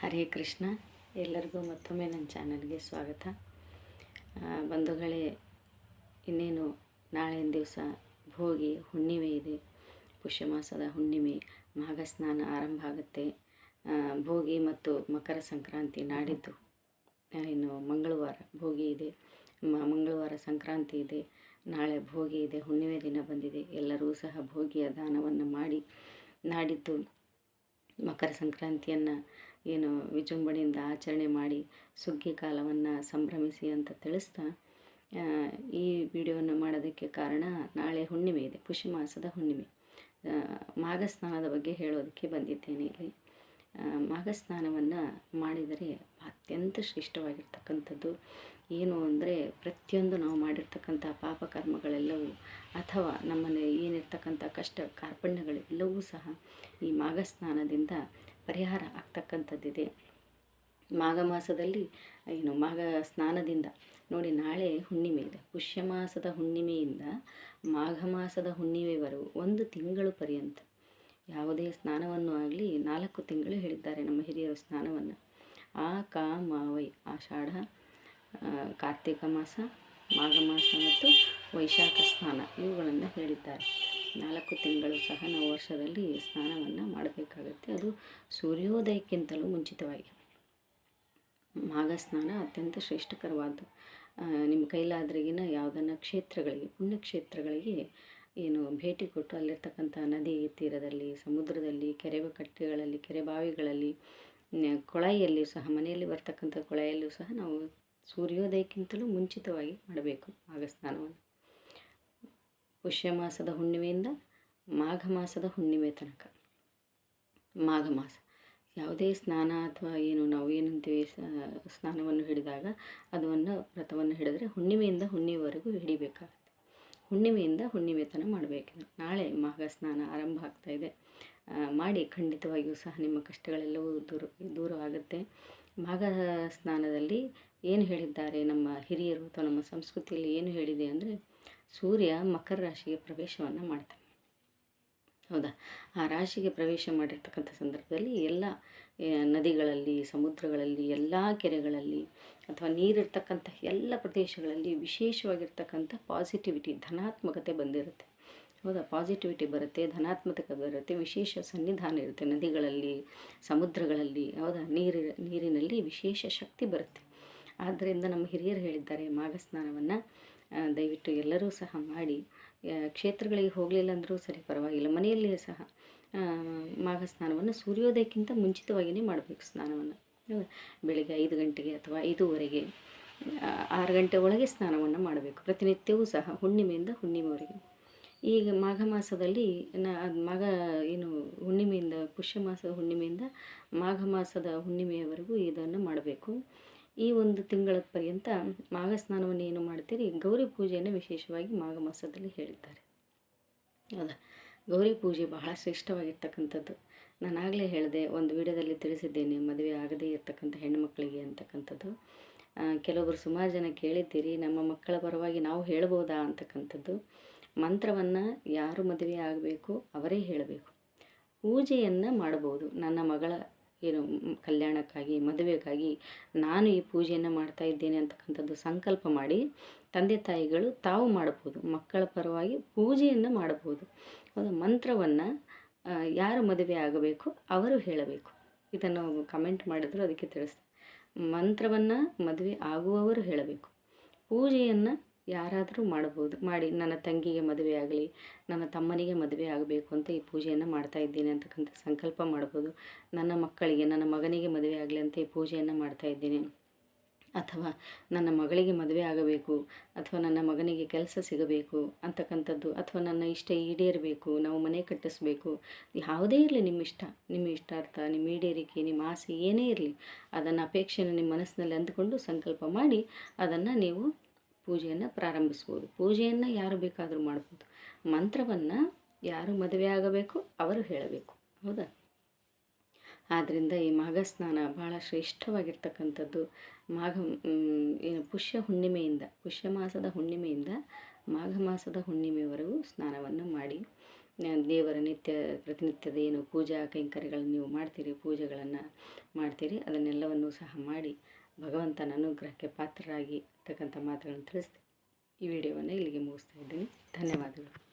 ಹರೇ ಕೃಷ್ಣ. ಎಲ್ಲರಿಗೂ ಮತ್ತೊಮ್ಮೆ ನನ್ನ ಚಾನಲ್ಗೆ ಸ್ವಾಗತ. ಬಂಧುಗಳೇ, ಇನ್ನೇನು ನಾಳಿನ ದಿವಸ ಭೋಗಿ ಹುಣ್ಣಿಮೆ ಇದೆ. ಪುಷ್ಯ ಮಾಸದ ಹುಣ್ಣಿಮೆ, ಮಾಘ ಸ್ನಾನ ಆರಂಭ ಆಗುತ್ತೆ. ಭೋಗಿ ಮತ್ತು ಮಕರ ಸಂಕ್ರಾಂತಿ ನಾಡಿದ್ದು, ಇನ್ನು ಮಂಗಳವಾರ ಭೋಗಿ ಇದೆ, ಮಂಗಳವಾರ ಸಂಕ್ರಾಂತಿ ಇದೆ, ನಾಳೆ ಭೋಗಿ ಇದೆ, ಹುಣ್ಣಿಮೆ ದಿನ ಬಂದಿದೆ. ಎಲ್ಲರೂ ಸಹ ಭೋಗಿಯ ದಾನವನ್ನು ಮಾಡಿ ನಾಡಿದ್ದು ಮಕರ ಸಂಕ್ರಾಂತಿಯನ್ನು ವಿಜೃಂಭಣೆಯಿಂದ ಆಚರಣೆ ಮಾಡಿ ಸುಗ್ಗಿ ಕಾಲವನ್ನು ಸಂಭ್ರಮಿಸಿ ಅಂತ ತಿಳಿಸ್ತಾ ಈ ವಿಡಿಯೋವನ್ನು ಮಾಡೋದಕ್ಕೆ ಕಾರಣ, ನಾಳೆ ಹುಣ್ಣಿಮೆ ಇದೆ, ಪುಷ್ಯ ಮಾಸದ ಹುಣ್ಣಿಮೆ. ಮಾಘ ಸ್ನಾನದ ಬಗ್ಗೆ ಹೇಳೋದಕ್ಕೆ ಬಂದಿದ್ದೇನೆ ಇಲ್ಲಿ. ಮಾಘ ಸ್ನಾನವನ್ನು ಮಾಡಿದರೆ ಅತ್ಯಂತ ಶ್ರೇಷ್ಠವಾಗಿರ್ತಕ್ಕಂಥದ್ದು. ಏನು ಅಂದರೆ, ಪ್ರತಿಯೊಂದು ನಾವು ಮಾಡಿರ್ತಕ್ಕಂಥ ಪಾಪಕರ್ಮಗಳೆಲ್ಲವೂ ಅಥವಾ ನಮ್ಮಲ್ಲಿ ಏನಿರ್ತಕ್ಕಂಥ ಕಷ್ಟ ಕಾರ್ಪಣ್ಯಗಳೆಲ್ಲವೂ ಸಹ ಈ ಮಾಘ ಸ್ನಾನದಿಂದ ಪರಿಹಾರ ಆಗ್ತಕ್ಕಂಥದ್ದಿದೆ. ಮಾಘ ಮಾಸದಲ್ಲಿ ಮಾಘ ಸ್ನಾನದಿಂದ ನೋಡಿ, ನಾಳೆ ಹುಣ್ಣಿಮೆ ಇದೆ. ಪುಷ್ಯ ಮಾಸದ ಹುಣ್ಣಿಮೆಯಿಂದ ಮಾಘ ಮಾಸದ ಹುಣ್ಣಿಮೆವರೆಗೂ 1 ತಿಂಗಳು ಪರ್ಯಂತ ಯಾವುದೇ ಸ್ನಾನವನ್ನು ಆಗಲಿ 4 ತಿಂಗಳು ಹೇಳಿದ್ದಾರೆ ನಮ್ಮ ಹಿರಿಯರು ಸ್ನಾನವನ್ನು. ಮಾವೈ ಆಷಾಢ, ಕಾರ್ತಿಕ ಮಾಸ, ಮಾಘ ಮಾಸ ಮತ್ತು ವೈಶಾಖ ಸ್ನಾನ ಇವುಗಳನ್ನು ಹೇಳಿದ್ದಾರೆ. 4 ತಿಂಗಳು ಸಹ ನಾವು ವರ್ಷದಲ್ಲಿ ಸ್ನಾನವನ್ನು ಮಾಡಬೇಕಾಗತ್ತೆ. ಅದು ಸೂರ್ಯೋದಯಕ್ಕಿಂತಲೂ ಮುಂಚಿತವಾಗಿ. ಮಾಘ ಸ್ನಾನ ಅತ್ಯಂತ ಶ್ರೇಷ್ಠಕರವಾದ್ದು. ನಿಮ್ಮ ಕೈಲಾದ್ರಿಗಿನ ಯಾವುದನ್ನು ಕ್ಷೇತ್ರಗಳಿಗೆ, ಪುಣ್ಯಕ್ಷೇತ್ರಗಳಿಗೆ ಭೇಟಿ ಕೊಟ್ಟು ಅಲ್ಲಿರ್ತಕ್ಕಂಥ ನದಿ ತೀರದಲ್ಲಿ, ಸಮುದ್ರದಲ್ಲಿ, ಕೆರೆ ಕಟ್ಟೆಗಳಲ್ಲಿ, ಕೆರೆ ಬಾವಿಗಳಲ್ಲಿ, ಕೊಳಾಯಿಯಲ್ಲಿ ಸಹ, ಮನೆಯಲ್ಲಿ ಬರ್ತಕ್ಕಂಥ ಕೊಳಾಯಲ್ಲೂ ಸಹ ನಾವು ಸೂರ್ಯೋದಯಕ್ಕಿಂತಲೂ ಮುಂಚಿತವಾಗಿ ಮಾಡಬೇಕು ಮಾಘ ಸ್ನಾನವನ್ನು. ಪುಷ್ಯ ಮಾಸದ ಹುಣ್ಣಿಮೆಯಿಂದ ಮಾಘ ಮಾಸದ ಹುಣ್ಣಿಮೆ ತನಕ. ಮಾಘ ಮಾಸ ಯಾವುದೇ ಸ್ನಾನ ಅಥವಾ ನಾವು ಏನಂತೀವಿ ಸ್ನಾನವನ್ನು ಹಿಡಿದಾಗ ಅದನ್ನು ವ್ರತವನ್ನು ಹಿಡಿದ್ರೆ ಹುಣ್ಣಿಮೆಯಿಂದ ಹುಣ್ಣಿಮೆವರೆಗೂ ಹಿಡಿಬೇಕಾಗುತ್ತೆ. ಹುಣ್ಣಿಮೆಯಿಂದ ಹುಣ್ಣಿಮೆ ತನಕ ಮಾಡಬೇಕು. ನಾಳೆ ಮಾಘ ಸ್ನಾನ ಆರಂಭ ಆಗ್ತಾಯಿದೆ. ಮಾಡಿ ಖಂಡಿತವಾಗಿಯೂ ಸಹ ನಿಮ್ಮ ಕಷ್ಟಗಳೆಲ್ಲವೂ ದೂರ ಆಗುತ್ತೆ. ಮಾಘ ಸ್ನಾನದಲ್ಲಿ ಏನು ಹೇಳಿದ್ದಾರೆ ನಮ್ಮ ಹಿರಿಯರು ಅಥವಾ ನಮ್ಮ ಸಂಸ್ಕೃತಿಯಲ್ಲಿ ಏನು ಹೇಳಿದೆ ಅಂದರೆ, ಸೂರ್ಯ ಮಕರ ರಾಶಿಗೆ ಪ್ರವೇಶವನ್ನು ಮಾಡ್ತಾನೆ. ಹೌದಾ? ಆ ರಾಶಿಗೆ ಪ್ರವೇಶ ಮಾಡಿರ್ತಕ್ಕಂಥ ಸಂದರ್ಭದಲ್ಲಿ ಎಲ್ಲ ನದಿಗಳಲ್ಲಿ, ಸಮುದ್ರಗಳಲ್ಲಿ, ಎಲ್ಲ ಕೆರೆಗಳಲ್ಲಿ ಅಥವಾ ನೀರಿರ್ತಕ್ಕಂಥ ಎಲ್ಲ ಪ್ರದೇಶಗಳಲ್ಲಿ ವಿಶೇಷವಾಗಿರ್ತಕ್ಕಂಥ ಪಾಸಿಟಿವಿಟಿ, ಧನಾತ್ಮಕತೆ ಬಂದಿರುತ್ತೆ. ಹೌದಾ? ಪಾಸಿಟಿವಿಟಿ ಬರುತ್ತೆ, ಧನಾತ್ಮಕತೆ ಬರುತ್ತೆ, ವಿಶೇಷ ಸನ್ನಿಧಾನ ಇರುತ್ತೆ ನದಿಗಳಲ್ಲಿ, ಸಮುದ್ರಗಳಲ್ಲಿ. ಹೌದಾ? ನೀರಿನಲ್ಲಿ ವಿಶೇಷ ಶಕ್ತಿ ಬರುತ್ತೆ. ಆದ್ದರಿಂದ ನಮ್ಮ ಹಿರಿಯರು ಹೇಳಿದ್ದಾರೆ, ಮಾಘ ಸ್ನಾನವನ್ನು ದಯವಿಟ್ಟು ಎಲ್ಲರೂ ಸಹ ಮಾಡಿ. ಕ್ಷೇತ್ರಗಳಿಗೆ ಹೋಗಲಿಲ್ಲ ಅಂದರೂ ಸರಿ, ಪರವಾಗಿಲ್ಲ, ಮನೆಯಲ್ಲಿಯೇ ಸಹ ಮಾಘ ಸ್ನಾನವನ್ನು ಸೂರ್ಯೋದಯಕ್ಕಿಂತ ಮುಂಚಿತವಾಗಿಯೇ ಮಾಡಬೇಕು ಸ್ನಾನವನ್ನು. ಬೆಳಿಗ್ಗೆ 5 ಗಂಟೆಗೆ ಅಥವಾ 5:15, 6 ಗಂಟೆ ಒಳಗೆ ಸ್ನಾನವನ್ನು ಮಾಡಬೇಕು ಪ್ರತಿನಿತ್ಯವೂ ಸಹ, ಹುಣ್ಣಿಮೆಯಿಂದ ಹುಣ್ಣಿಮೆವರೆಗೆ. ಈಗ ಮಾಘ ಮಾಸದಲ್ಲಿ ಹುಣ್ಣಿಮೆಯಿಂದ, ಪುಷ್ಯ ಮಾಸದ ಹುಣ್ಣಿಮೆಯಿಂದ ಮಾಘ ಮಾಸದ ಹುಣ್ಣಿಮೆಯವರೆಗೂ ಇದನ್ನು ಮಾಡಬೇಕು. ಈ 1 ತಿಂಗಳ ಪರ್ಯಂತ ಮಾಘ ಸ್ನಾನವನ್ನು ಏನು ಮಾಡ್ತೀರಿ, ಗೌರಿ ಪೂಜೆಯನ್ನು ವಿಶೇಷವಾಗಿ ಮಾಘ ಮಾಸದಲ್ಲಿ ಹೇಳಿದ್ದಾರೆ. ಹೌದಾ? ಗೌರಿ ಪೂಜೆ ಬಹಳ ಶ್ರೇಷ್ಠವಾಗಿರ್ತಕ್ಕಂಥದ್ದು. ನಾನಾಗಲೇ ಹೇಳಿದೆ, ಒಂದು ವಿಡಿಯೋದಲ್ಲಿ ತಿಳಿಸಿದ್ದೇನೆ, ಮದುವೆ ಆಗದೇ ಇರತಕ್ಕಂಥ ಹೆಣ್ಣುಮಕ್ಕಳಿಗೆ ಅಂತಕ್ಕಂಥದ್ದು. ಕೆಲವೊಬ್ಬರು ಸುಮಾರು ಜನ ಕೇಳಿದ್ದೀರಿ, ನಮ್ಮ ಮಕ್ಕಳ ಪರವಾಗಿ ನಾವು ಹೇಳ್ಬೋದಾ ಅಂತಕ್ಕಂಥದ್ದು. ಮಂತ್ರವನ್ನು ಯಾರು ಮದುವೆ ಆಗಬೇಕು ಅವರೇ ಹೇಳಬೇಕು. ಪೂಜೆಯನ್ನು ಮಾಡಬಹುದು. ನನ್ನ ಮಗಳ ಕಲ್ಯಾಣಕ್ಕಾಗಿ, ಮದುವೆಗಾಗಿ ನಾನು ಈ ಪೂಜೆಯನ್ನು ಮಾಡ್ತಾ ಇದ್ದೇನೆ ಅಂತಕ್ಕಂಥದ್ದು ಸಂಕಲ್ಪ ಮಾಡಿ ತಂದೆ ತಾಯಿಗಳು ತಾವು ಮಾಡಬಹುದು. ಮಕ್ಕಳ ಪರವಾಗಿ ಪೂಜೆಯನ್ನು ಮಾಡಬಹುದು. ಹೌದಾ? ಮಂತ್ರವನ್ನು ಯಾರು ಮದುವೆ ಆಗಬೇಕು ಅವರು ಹೇಳಬೇಕು. ಇದನ್ನು ಕಮೆಂಟ್ ಮಾಡಿದ್ರು, ಅದಕ್ಕೆ ತಿಳಿಸ್ತಾರೆ. ಮಂತ್ರವನ್ನು ಮದುವೆ ಆಗುವವರು ಹೇಳಬೇಕು. ಪೂಜೆಯನ್ನು ಯಾರಾದರೂ ಮಾಡಬಹುದು. ಮಾಡಿ ನನ್ನ ತಂಗಿಗೆ ಮದುವೆ ಆಗಲಿ, ನನ್ನ ತಮ್ಮನಿಗೆ ಮದುವೆ ಆಗಬೇಕು ಅಂತ ಈ ಪೂಜೆಯನ್ನು ಮಾಡ್ತಾ ಇದ್ದೀನಿ ಅಂತಕ್ಕಂಥ ಸಂಕಲ್ಪ ಮಾಡ್ಬೋದು. ನನ್ನ ಮಕ್ಕಳಿಗೆ, ನನ್ನ ಮಗನಿಗೆ ಮದುವೆ ಆಗಲಿ ಅಂತ ಈ ಪೂಜೆಯನ್ನು ಮಾಡ್ತಾ ಇದ್ದೀನಿ, ಅಥವಾ ನನ್ನ ಮಗಳಿಗೆ ಮದುವೆ ಆಗಬೇಕು, ಅಥವಾ ನನ್ನ ಮಗನಿಗೆ ಕೆಲಸ ಸಿಗಬೇಕು ಅಂತಕ್ಕಂಥದ್ದು, ಅಥವಾ ನನ್ನ ಇಷ್ಟ ಈಡೇರಬೇಕು, ನಾವು ಮನೆ ಕಟ್ಟಿಸ್ಬೇಕು, ಯಾವುದೇ ಇರಲಿ ನಿಮ್ಮ ಇಷ್ಟಾರ್ಥ, ನಿಮ್ಮ ಈಡೇರಿಕೆ, ನಿಮ್ಮ ಆಸೆ ಏನೇ ಇರಲಿ, ಅದನ್ನು ಅಪೇಕ್ಷೆಯನ್ನು ನಿಮ್ಮ ಮನಸ್ಸಿನಲ್ಲಿ ಅಂದುಕೊಂಡು ಸಂಕಲ್ಪ ಮಾಡಿ ಅದನ್ನು ನೀವು ಪೂಜೆಯನ್ನು ಪ್ರಾರಂಭಿಸ್ಬೋದು. ಪೂಜೆಯನ್ನು ಯಾರು ಬೇಕಾದರೂ ಮಾಡ್ಬೋದು. ಮಂತ್ರವನ್ನು ಯಾರು ಮದುವೆ ಆಗಬೇಕು ಅವರು ಹೇಳಬೇಕು. ಹೌದಾ? ಆದ್ದರಿಂದ ಈ ಮಾಘ ಸ್ನಾನ ಭಾಳ ಶ್ರೇಷ್ಠವಾಗಿರ್ತಕ್ಕಂಥದ್ದು. ಪುಷ್ಯ ಮಾಸದ ಹುಣ್ಣಿಮೆಯಿಂದ ಮಾಘ ಮಾಸದ ಹುಣ್ಣಿಮೆವರೆಗೂ ಸ್ನಾನವನ್ನು ಮಾಡಿ. ದೇವರ ಪ್ರತಿನಿತ್ಯದ ಏನು ಪೂಜಾ ಕೈಂಕರ್ಯಗಳನ್ನು ನೀವು ಮಾಡ್ತೀರಿ, ಪೂಜೆಗಳನ್ನು ಮಾಡ್ತೀರಿ, ಅದನ್ನೆಲ್ಲವನ್ನೂ ಸಹ ಮಾಡಿ ಭಗವಂತನ ಅನುಗ್ರಹಕ್ಕೆ ಪಾತ್ರರಾಗಿ ಅಂತಕ್ಕಂಥ ಮಾತುಗಳನ್ನು ತಿಳಿಸ್ತೀನಿ ಈ ವಿಡಿಯೋವನ್ನು ಇಲ್ಲಿಗೆ ಮುಗಿಸ್ತಾ ಇದ್ದೀನಿ. ಧನ್ಯವಾದಗಳು.